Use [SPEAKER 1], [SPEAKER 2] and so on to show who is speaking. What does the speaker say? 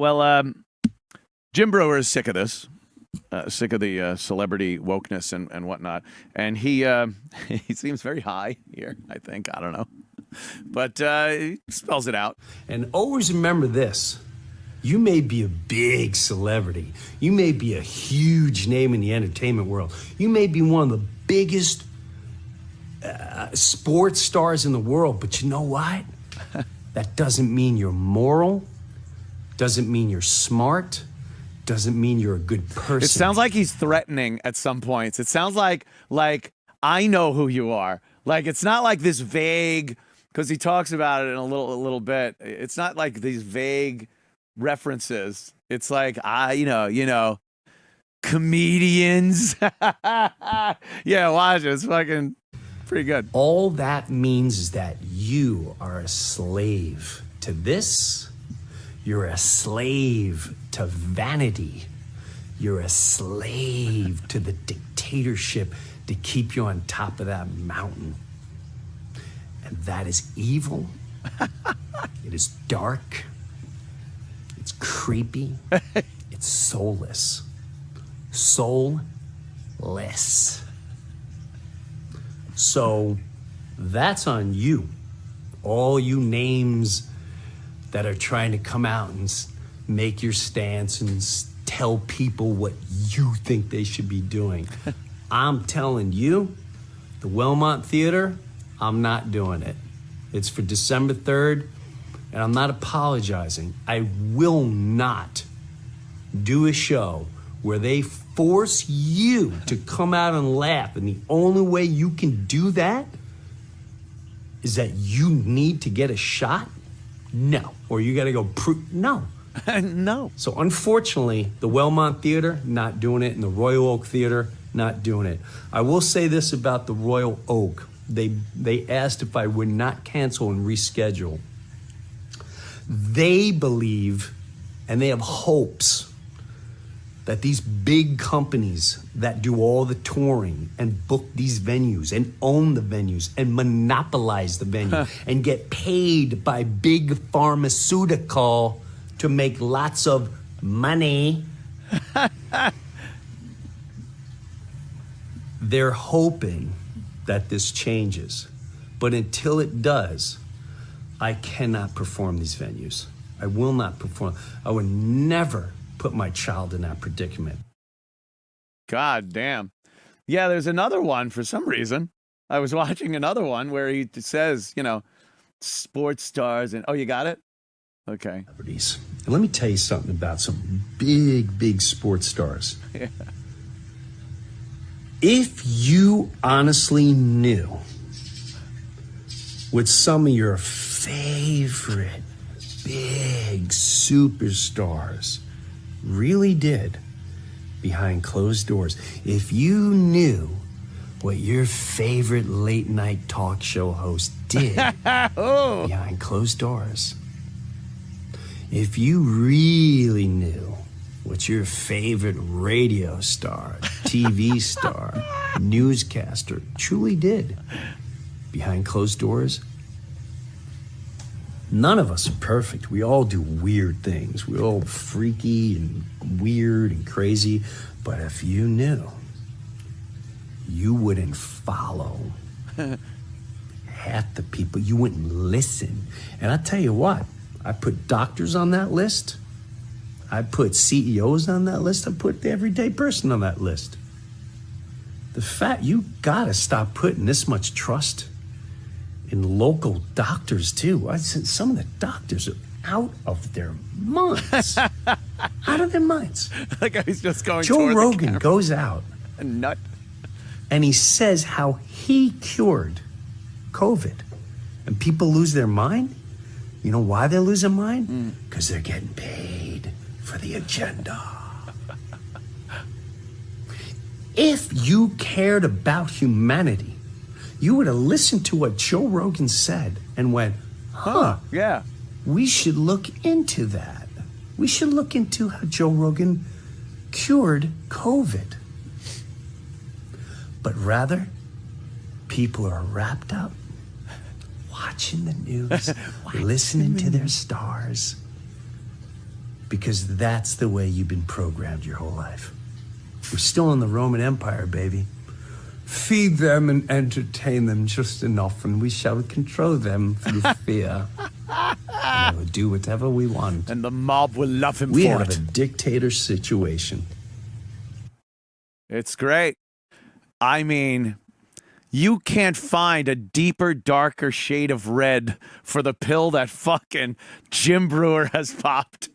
[SPEAKER 1] Well, Jim Breuer is sick of this, sick of the celebrity wokeness and whatnot, and he he seems very high here. I think, I don't know, but he spells it out.
[SPEAKER 2] And always remember this: you may be a big celebrity, you may be a huge name in the entertainment world, you may be one of the biggest sports stars in the world, but you know what? That doesn't mean you're moral, doesn't mean you're smart, doesn't mean you're a good person.
[SPEAKER 1] It sounds like he's threatening at some points. It sounds like I know who you are. Like, it's not like this vague, because he talks about it in a little bit. It's not like these vague references. It's like, you know, comedians. Yeah, watch it. It's fucking pretty good.
[SPEAKER 2] All that means is that you are a slave to this. You're a slave to vanity. You're a slave to the dictatorship to keep you on top of that mountain. And that is evil. It is dark. It's creepy. It's soulless. Soulless. So that's on you. All you names that are trying to come out and make your stance and tell people what you think they should be doing. I'm telling you, the Wellmont Theater, I'm not doing it. It's for December 3rd, and I'm not apologizing. I will not do a show where they force you to come out and laugh, and the only way you can do that is that you need to get a shot? No. Or you gotta go no.
[SPEAKER 1] No.
[SPEAKER 2] So unfortunately, the Wellmont Theater, not doing it, and the Royal Oak Theater, not doing it. I will say this about the Royal Oak. They asked if I would not cancel and reschedule. They believe, and they have hopes, that these big companies that do all the touring and book these venues and own the venues and monopolize the venue and get paid by big pharmaceutical to make lots of money. They're hoping that this changes. But until it does, I cannot perform these venues. I will not perform. I would never put my child in that predicament.
[SPEAKER 1] God damn. Yeah, there's another one for some reason. I was watching another one where he says, you know, sports stars and, oh, you got it? Okay.
[SPEAKER 2] And let me tell you something about some big sports stars.
[SPEAKER 1] Yeah.
[SPEAKER 2] If you honestly knew what some of your favorite big superstars really did behind closed doors, if you knew what your favorite late night talk show host did behind closed doors, if you really knew what your favorite radio star, TV star, newscaster truly did behind closed doors, none of us are perfect. We all do weird things. We're all freaky and weird and crazy. But if you knew, you wouldn't follow half the people. You wouldn't listen. And I tell you what, I put doctors on that list. I put CEOs on that list. I put the everyday person on that list. The fact, you gotta stop putting this much trust in local doctors too. I said some of the doctors are out of their minds. Out of their minds.
[SPEAKER 1] Like he's just going
[SPEAKER 2] Joe
[SPEAKER 1] toward
[SPEAKER 2] Rogan
[SPEAKER 1] the camera.
[SPEAKER 2] goes out
[SPEAKER 1] A nut.
[SPEAKER 2] and he says how he cured COVID. And people lose their mind. You know why they lose their mind? Because they're getting paid for the agenda. If you cared about humanity, you would have listened to what Joe Rogan said and went,
[SPEAKER 1] Yeah.
[SPEAKER 2] we should look into that. We should look into how Joe Rogan cured COVID. But rather, people are wrapped up watching the news, listening to their stars, because that's the way you've been programmed your whole life. We're still in the Roman Empire, baby. Feed them and entertain them just enough, and we shall control them through fear. And we'll do whatever we want.
[SPEAKER 1] And the mob will love him
[SPEAKER 2] We
[SPEAKER 1] for
[SPEAKER 2] have
[SPEAKER 1] it.
[SPEAKER 2] a dictator situation.
[SPEAKER 1] It's great. I mean, you can't find a deeper, darker shade of red for the pill that fucking Jim Breuer has popped.